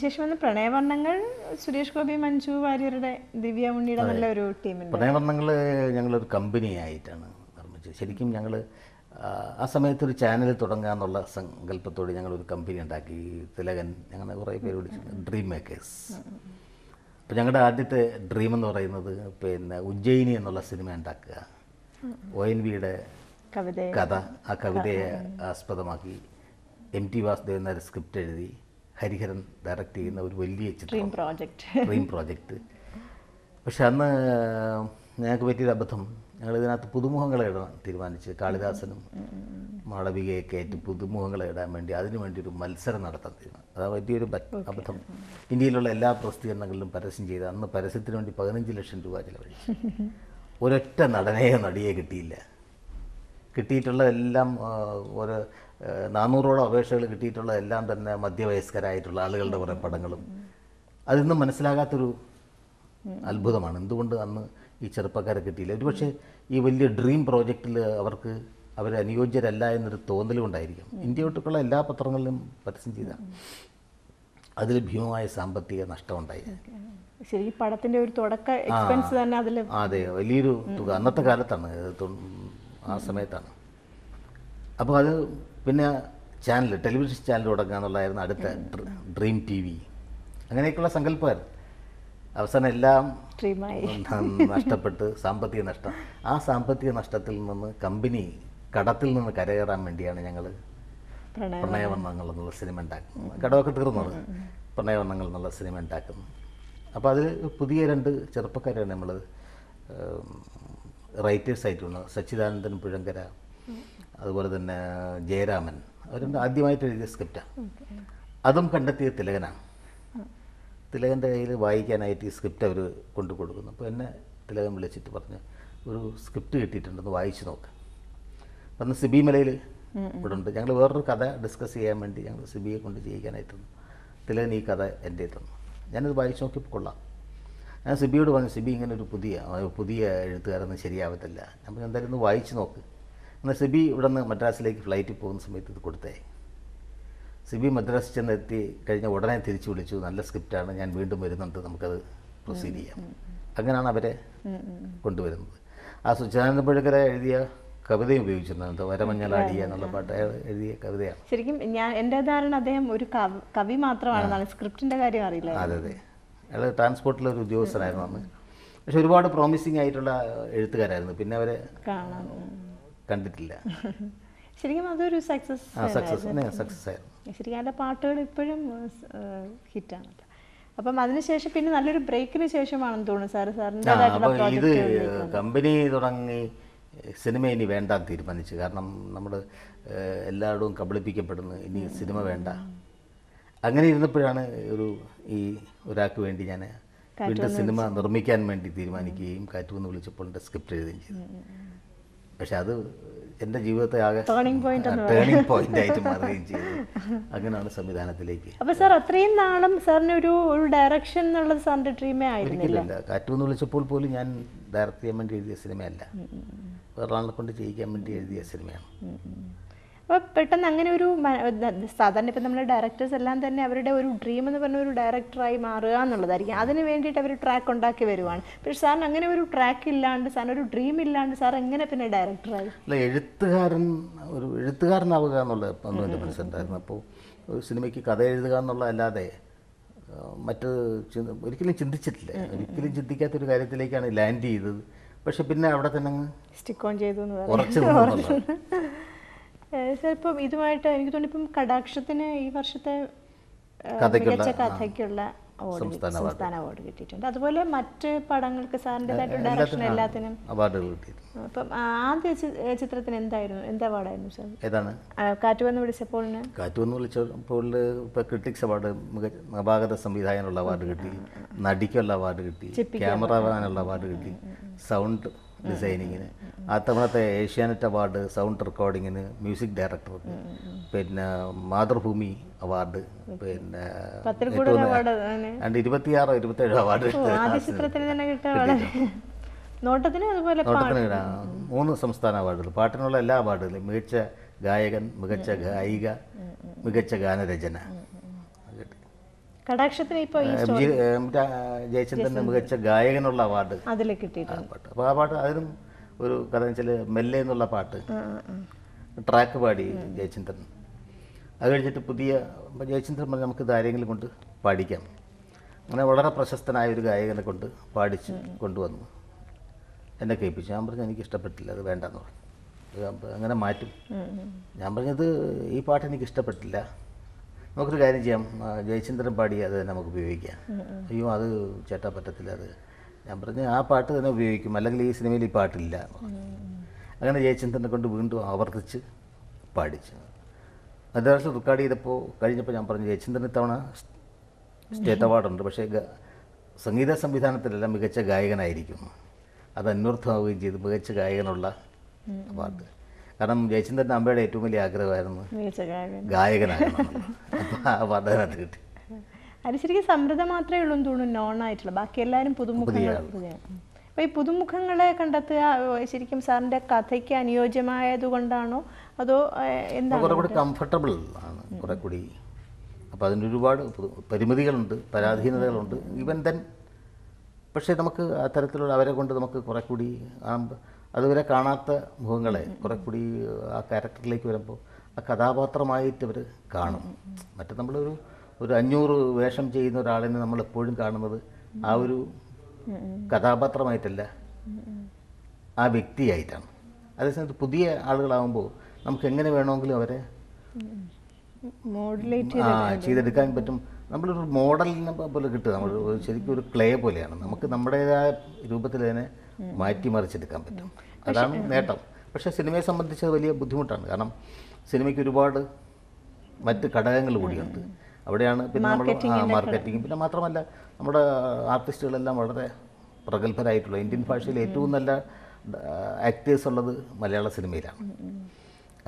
അതിനുശേഷം വന്ന് പ്രണയവർണ്ണങ്ങൾ സുരേഷ് ഗോപി, മഞ്ജു വാര്യരുടെ, ദിവ്യ ഉണ്ണിയുടെ നല്ലൊരു ടീമുണ്ട്. പ്രണയവർണ്ണങ്ങൾ ഞങ്ങളൊരു കമ്പനി ആയിട്ടാണ് നിർമ്മിച്ചത്. ശരിക്കും ഞങ്ങൾ ആ സമയത്ത് ഒരു ചാനൽ തുടങ്ങുക എന്നുള്ള സങ്കല്പത്തോടെ ഞങ്ങളൊരു കമ്പനി ഉണ്ടാക്കി. തിലകൻ, ഞങ്ങളുടെ കുറേ പേര് വിളിച്ചു ഡ്രീം മേക്കേഴ്സ്. അപ്പോൾ ഞങ്ങളുടെ ആദ്യത്തെ ഡ്രീം എന്ന് പറയുന്നത് പിന്നെ ഉജ്ജയിനി എന്നുള്ള സിനിമ ഉണ്ടാക്കുക. ONVയുടെ കഥ, ആ കവിതയെ ആസ്പദമാക്കി MT വാസുദേവൻ നായർ സ്ക്രിപ്റ്റ് എഴുതി ഹരിഹരൻ ഡയറക്റ്റ് ചെയ്യുന്ന ഒരു വലിയ ചിത്രം, ഡ്രീം പ്രോജക്റ്റ്. പക്ഷെ അന്ന് ഞങ്ങൾക്ക് പറ്റിയൊരു അബദ്ധം, ഞങ്ങളിതിനകത്ത് പുതുമുഖങ്ങളെ ഇടാൻ തീരുമാനിച്ച് കാളിദാസനും മാളവികയൊക്കെ ആയിട്ട് പുതുമുഖങ്ങളെ ഇടാൻ വേണ്ടി അതിനു വേണ്ടി ഒരു മത്സരം നടത്താൻ തീരുമാനം. അത് വലിയൊരു അബദ്ധം. ഇന്ത്യയിലുള്ള എല്ലാ പ്രസിദ്ധീകരണങ്ങളിലും പരസ്യം ചെയ്ത് അന്ന് പരസ്യത്തിന് വേണ്ടി 15 ലക്ഷം രൂപ ചിലവഴിച്ചു. ഒരൊറ്റ നടനെയോ നടിയെ കിട്ടിയില്ല. കിട്ടിയിട്ടുള്ള എല്ലാം ഒരു 400ഓളം അപേക്ഷകൾ കിട്ടിയിട്ടുള്ള എല്ലാം തന്നെ മധ്യവയസ്കരായിട്ടുള്ള ആളുകളുടെ കുറേ പടങ്ങളും. അതിന്നും മനസ്സിലാകാത്തൊരു അത്ഭുതമാണ് എന്തുകൊണ്ട് അന്ന് ഈ ചെറുപ്പക്കാരെ കിട്ടിയില്ല. ഒരുപക്ഷെ ഈ വലിയ ഡ്രീം പ്രോജക്റ്റിൽ അവർ അനുയോജ്യരല്ല എന്നൊരു തോന്നലുകൊണ്ടായിരിക്കും. ഇന്ത്യ ഒട്ടുക്കുള്ള എല്ലാ പത്രങ്ങളിലും പരസ്യം ചെയ്ത അതിൽ ഭീമമായ സാമ്പത്തിക നഷ്ടമുണ്ടായി. ശരിക്കും പടത്തിൻ്റെ ഒരു തുടക്ക എക്സ്പെൻസ് തന്നെ അതിൽ. അതെ, വലിയൊരു തുക അന്നത്തെ കാലത്താണ്, ആ സമയത്താണ്. അപ്പോൾ അത് പിന്നെ ടെലിവിഷൻ ചാനൽ തുടങ്ങുക എന്നുള്ളതായിരുന്നു അടുത്ത ഡ്രീം TV. അങ്ങനെയൊക്കെയുള്ള സങ്കല്പമായിരുന്നു. അവസാനം എല്ലാം നഷ്ടപ്പെട്ട് സാമ്പത്തിക നഷ്ടം. ആ സാമ്പത്തിക നഷ്ടത്തിൽ നിന്ന് കമ്പനി കടത്തിൽ നിന്ന് കരകയറാൻ വേണ്ടിയാണ് ഞങ്ങൾ പ്രണയവർണ്ണങ്ങൾ എന്നുള്ള സിനിമ ഉണ്ടാക്കുന്നത്. കടമൊക്കെ തീർന്നത് പ്രണയവർണ്ണങ്ങൾ എന്നുള്ള സിനിമ ഉണ്ടാക്കുന്നു. അപ്പോൾ അതിൽ പുതിയ 2 ചെറുപ്പക്കാരാണ് നമ്മൾ റൈറ്റേഴ്സായിട്ടുള്ള സച്ചിദാനന്ദൻ പുഴങ്കര, അതുപോലെ തന്നെ ജയരാമൻ. അവരുണ്ട് ആദ്യമായിട്ട് എഴുതിയ സ്ക്രിപ്റ്റാണ്. അതും കണ്ടെത്തിയ തിലകനാണ്. തിലകൻ്റെ കയ്യിൽ വായിക്കാനായിട്ട് ഈ സ്ക്രിപ്റ്റ് അവർ കൊണ്ടു കൊടുക്കുന്നു. അപ്പോൾ എന്നെ തിലകൻ വിളിച്ചിട്ട് പറഞ്ഞു, ഒരു സ്ക്രിപ്റ്റ് കിട്ടിയിട്ടുണ്ടെന്ന് വായിച്ച് നോക്ക്. അന്ന് സിബി മലയിൽ ഇവിടെ ഉണ്ട്. ഞങ്ങൾ വേറൊരു കഥ ഡിസ്കസ് ചെയ്യാൻ വേണ്ടി ഞങ്ങൾ സിബിയെ കൊണ്ട് ചെയ്യിക്കാനായിട്ടുണ്ട്. തിലകൻ ഈ കഥ എൻ്റെ തന്നു. ഞാനത് വായിച്ച് നോക്കിയപ്പോൾ കൊള്ളാം. ഞാൻ സിബിയോട് പറഞ്ഞു, സിബി ഇങ്ങനെ ഒരു പുതിയ എഴുത്തുകാരൊന്നും ശരിയാവത്തില്ല. നമ്മൾ എന്തായാലും ഒന്ന് വായിച്ച് നോക്ക്. എന്നാൽ സിബി ഇവിടെ നിന്ന് മദ്രാസിലേക്ക് ഫ്ലൈറ്റിൽ പോകുന്ന സമയത്ത് ഇത് കൊടുത്തേ. സിബി മദ്രാസിൽ ചെന്നെത്തി കഴിഞ്ഞ ഉടനെ തിരിച്ചു വിളിച്ചു, നല്ല സ്ക്രിപ്റ്റാണ്, ഞാൻ വീണ്ടും വരുന്നുണ്ട്, നമുക്കത് പ്രൊസീഡ് ചെയ്യാം. അങ്ങനെയാണ് അവരെ കൊണ്ടുവരുന്നത്. ആ സച്ചിദാനന്ദ പുഴക്കര എഴുതിയ കവിതയും ഉപയോഗിച്ചിരുന്നത് വരമഞ്ഞളാടിയ എന്നുള്ള പാട്ട് എഴുതിയ കവിതയാണ്. ശരിക്കും എൻ്റെ ധാരണ അദ്ദേഹം ഒരു കവി മാത്രമാണ്, സ്ക്രിപ്റ്റിൻ്റെ കാര്യം അറിയില്ല. അതെ അതെ, അയാൾ ട്രാൻസ്പോർട്ടിലെ ഒരു ഉദ്യോഗസ്ഥനായിരുന്നു അന്ന്. പക്ഷെ ഒരുപാട് പ്രോമിസിങ് ആയിട്ടുള്ള എഴുത്തുകാരായിരുന്നു. പിന്നെ അവരെ കണ്ടിട്ടില്ല. ശരിക്കും അതൊരു സക്സസ് ആയിരുന്നു. ശരിക്കും അതിൻ്റെ പാട്ടുകൾ ഇപ്പോഴും ഹിറ്റാണ്. അപ്പം അതിനുശേഷം പിന്നെ നല്ലൊരു ബ്രേക്കിന് ശേഷമാണെന്ന് തോന്നുന്നു സാറിൻ്റെ ഇത് കമ്പനി തുടങ്ങി സിനിമ ഇനി വേണ്ടാൻ തീരുമാനിച്ചു. കാരണം നമ്മൾ എല്ലായിടവും കബളിപ്പിക്കപ്പെടുന്നു, ഇനി സിനിമ വേണ്ട. അങ്ങനെ ഇരുന്നപ്പോഴാണ് ഒരാൾക്ക് വേണ്ടി ഞാൻ വീണ്ടും സിനിമ നിർമ്മിക്കാൻ വേണ്ടി തീരുമാനിക്കുകയും കാറ്റുവെന്ന് വിളിച്ചപ്പോൾ എൻ്റെ സ്ക്രിപ്റ്റ് എഴുതുകയും ചെയ്തു. പക്ഷെ അത് എൻ്റെ ജീവിതത്തെ ആകെ ടേണിംഗ് പോയിന്റ് ആയിട്ട് മാറുകയും ചെയ്തു. അങ്ങനെയാണ് സംവിധാനത്തിലേക്ക്. അപ്പോൾ സാർ അത്രയും നാളും സാറിന് ഒരു ഡയറക്ഷൻ എന്നുള്ളത് സാറിൻ്റെ ഡ്രീമേ ആയിരുന്നില്ല? കാറ്റുവെന്ന് വിളിച്ചപ്പോൾ പോലും ഞാൻ ഡയറക്റ്റ് ചെയ്യാൻ വേണ്ടി എഴുതിയ സിനിമയല്ല, വേറൊരാളെ കൊണ്ട് ചെയ്യിക്കാൻ വേണ്ടി എഴുതിയ സിനിമയാണ്. അപ്പോൾ പെട്ടെന്ന് അങ്ങനെ ഒരു സാധാരണ ഇപ്പം നമ്മൾ ഡയറക്ടേഴ്സ് എല്ലാം തന്നെ അവരുടെ ഒരു ഡ്രീം എന്ന് പറഞ്ഞ ഒരു ഡയറക്ടറായി മാറുക എന്നുള്ളതായിരിക്കും. അതിന് വേണ്ടിയിട്ട് അവർ ട്രാക്ക് ഉണ്ടാക്കി വരുവാണ്. പക്ഷേ സാറിന് അങ്ങനെ ഒരു ട്രാക്ക് ഇല്ലാണ്ട്, സാറിന് ഒരു ഡ്രീം ഇല്ലാണ്ട് സാർ എങ്ങനെ പിന്നെ ഡയറക്ടറായി? അല്ല, എഴുത്തുകാരനാവുക എന്നുള്ളത് ഒന്നും എൻ്റെ മനസ്സിലുണ്ടായിരുന്നു. അപ്പോൾ ഒരു സിനിമയ്ക്ക് കഥ എഴുതുക എന്നുള്ള അല്ലാതെ മറ്റ് ഒരിക്കലും ചിന്തിച്ചിട്ടില്ല. ഒരിക്കലും ചിന്തിക്കാത്തൊരു കാര്യത്തിലേക്കാണ് ലാൻഡ് ചെയ്തത്. പക്ഷെ പിന്നെ അവിടെ തന്നെ സ്റ്റിക്ക് ഓൺ ചെയ്തു എന്ന് ഉറച്ചു. സാർ ഇപ്പം ഇതുമായിട്ട് എനിക്ക് തോന്നുന്നു ഇപ്പം കടാക്ഷത്തിന് ഈ വർഷത്തെ മികച്ച കഥയ്ക്കുള്ള സംസ്ഥാന അവാർഡ് കിട്ടിയിട്ടുണ്ട്. അതുപോലെ മറ്റ് പടങ്ങൾക്ക് സാറിൻ്റെതായിട്ട് ഡയറക്ഷൻ എല്ലാത്തിനും അവാർഡുകൾ കിട്ടിയിട്ടുണ്ട്. അപ്പം ആദ്യ ചിത്രത്തിന് എന്താ അവാർഡായിരുന്നു സാർ? ഏതാണ്? കാറ്റുവെന്ന് വിളിച്ചപ്പോൾ ഇപ്പോൾ ക്രിട്ടിക്സ് അവാർഡ്, നവാഗത സംവിധായകനുള്ള അവാർഡ് കിട്ടി, നടിക്കുള്ള അവാർഡ് കിട്ടി, ക്യാമറമാനുള്ള അവാർഡ് കിട്ടി, സൗണ്ട് ഡിസൈനിങ്ങിന്, ആ തവണത്തെ ഏഷ്യാനെറ്റ് അവാർഡ് സൗണ്ട് റെക്കോർഡിങ്ങിന്, മ്യൂസിക് ഡയറക്ടർക്ക്, പിന്നെ മാതൃഭൂമി അവാർഡ്, പിന്നെ 26-27 അവാർഡ്. നോട്ടത്തിന് 3 സംസ്ഥാന അവാർഡുകൾ, പാട്ടിനുള്ള എല്ലാ അവാർഡുകളും, മികച്ച ഗായകൻ, മികച്ച ഗായിക, മികച്ച ഗാനരചന. കടാക്ഷത്തിന് ഇപ്പോൾ ഈ ജയചന്ദ്രന് മികച്ച ഗായകനുള്ള അവാർഡ് അതിൽ കിട്ടിയിട്ടുണ്ട്. പാട്ട്. അപ്പോൾ ആ പാട്ട് അതിനും ഒരു കഥ വെച്ചാൽ മെല്ലെ എന്നുള്ള പാട്ട് ട്രാക്ക് പാടി ജയചന്ദ്രൻ. അത് കഴിഞ്ഞിട്ട് ജയചന്ദ്രൻ പറഞ്ഞ് നമുക്കിത് ആരെങ്കിലും കൊണ്ട് പാടിക്കാം. അങ്ങനെ വളരെ പ്രശസ്തനായ ഒരു ഗായകനെ കൊണ്ട് പാടിച്ച് കൊണ്ടുവന്നു എന്നെ കേൾപ്പിച്ചു. ഞാൻ പറഞ്ഞു എനിക്ക് ഇഷ്ടപ്പെട്ടില്ല, അത് വേണ്ടെന്ന് പറഞ്ഞു. അങ്ങനെ മാറ്റും. ഞാൻ പറഞ്ഞത് ഈ പാട്ട് എനിക്ക് ഇഷ്ടപ്പെട്ടില്ല, നമുക്കൊരു കാര്യം ചെയ്യാം, ജയചന്ദ്രൻ പാടി അത് തന്നെ നമുക്ക് ഉപയോഗിക്കാം. അയ്യോ അത് ചേട്ടാ പറ്റത്തില്ല, അത് ഞാൻ പറഞ്ഞ് ആ പാട്ട് തന്നെ ഉപയോഗിക്കും, അല്ലെങ്കിൽ ഈ സിനിമയിൽ ഈ പാട്ടില്ല. അങ്ങനെ ജയചന്ദ്രനെ കൊണ്ട് വീണ്ടും ആവർത്തിച്ച് പാടിച്ചു. മദ്രാസിൽ റെക്കോർഡ് ചെയ്തപ്പോൾ കഴിഞ്ഞപ്പോൾ ഞാൻ പറഞ്ഞു ജയചന്ദ്രൻ ഇത്തവണ സ്റ്റേറ്റ് അവാർഡുണ്ട്, പക്ഷേ സംഗീത സംവിധാനത്തിലെല്ലാം മികച്ച ഗായകനായിരിക്കും. അത് അന്വർത്ഥമാവുകയും ചെയ്തു, മികച്ച ഗായകനുള്ള അവാർഡ്. കാരണം ജയചന്ദ്രൻ്റെ അമ്മയുടെ ഏറ്റവും വലിയ ആഗ്രഹമായിരുന്നു ഗായകനാകണം. അപ്പോൾ ആ അവാർഡ് അതിനകത്ത് കിട്ടി. അത് ശരിക്കും സമൃദ്ധ മാത്രമേ ഉള്ളൂ എന്ന് തോന്നുന്നു നോൺ ആയിട്ടുള്ള, ബാക്കി എല്ലാവരും പുതുമുഖങ്ങൾ. അപ്പോൾ ഈ പുതുമുഖങ്ങളെ കണ്ടെത്തുക ശരിക്കും സാറിൻ്റെ കഥയ്ക്ക് അനുയോജ്യമായത് കൊണ്ടാണോ അതോ എന്താണ്? കുറെ കൂടി കംഫർട്ടബിൾ ആണ് കുറെ കൂടി. അപ്പോൾ അതിന് ഒരുപാട് പരിമിതികളുണ്ട്, പരാധീനതകളുണ്ട്. ഈവൻ ദെൻ പക്ഷേ നമുക്ക് അത്തരത്തിലുള്ള അവരെ കൊണ്ട് നമുക്ക് കുറെ കൂടി അതുവരെ കാണാത്ത മുഖങ്ങളെ കുറെ കൂടി ആ ക്യാരക്ടറിലേക്ക് വരുമ്പോൾ ആ കഥാപാത്രമായിട്ട് അവർ കാണും. മറ്റേ നമ്മളൊരു 500 വേഷം ചെയ്യുന്ന ഒരാളിനെ നമ്മളെപ്പോഴും കാണുന്നത് ആ ഒരു കഥാപാത്രമായിട്ടല്ല, ആ വ്യക്തിയായിട്ടാണ്. അതേസമയത്ത് പുതിയ ആളുകളാകുമ്പോൾ നമുക്ക് എങ്ങനെ വേണമെങ്കിലും അവരെ ചെയ്തെടുക്കാൻ പറ്റും. നമ്മളൊരു മോഡലിനെ പോലെ കിട്ടുക, നമ്മൾ ശരിക്കും ഒരു ക്ലേ പോലെയാണ്. നമുക്ക് നമ്മുടേതായ രൂപത്തിൽ അതിനെ മാറ്റിമറിച്ചെടുക്കാൻ പറ്റും, അതാണ് നേട്ടം. പക്ഷേ സിനിമയെ സംബന്ധിച്ച് വലിയ ബുദ്ധിമുട്ടാണ്. കാരണം സിനിമയ്ക്ക് ഒരുപാട് മറ്റ് ഘടകങ്ങൾ കൂടിയുണ്ട്. അവിടെയാണ് പിന്നെ നമ്മൾ മാർക്കറ്റിംഗ്, പിന്നെ മാത്രമല്ല നമ്മുടെ ആർട്ടിസ്റ്റുകളെല്ലാം വളരെ പ്രഗത്ഭരായിട്ടുള്ള ഇന്ത്യൻ ഭാഷയിൽ ഏറ്റവും നല്ല ആക്ടേഴ്സ് ഉള്ളത് മലയാള സിനിമയിലാണ്.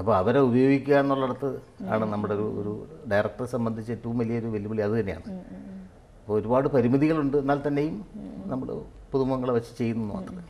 അപ്പോൾ അവരെ ഉപയോഗിക്കുക എന്നുള്ളിടത്ത് ആണ് നമ്മുടെ ഒരു ഡയറക്ടറെ സംബന്ധിച്ച് ഏറ്റവും വലിയൊരു വെല്ലുവിളി അത് തന്നെയാണ്. അപ്പോൾ ഒരുപാട് പരിമിതികളുണ്ട്, എന്നാൽ തന്നെയും നമ്മൾ പുതുമുഖങ്ങളെ വെച്ച് ചെയ്യുന്നു മാത്രമേ.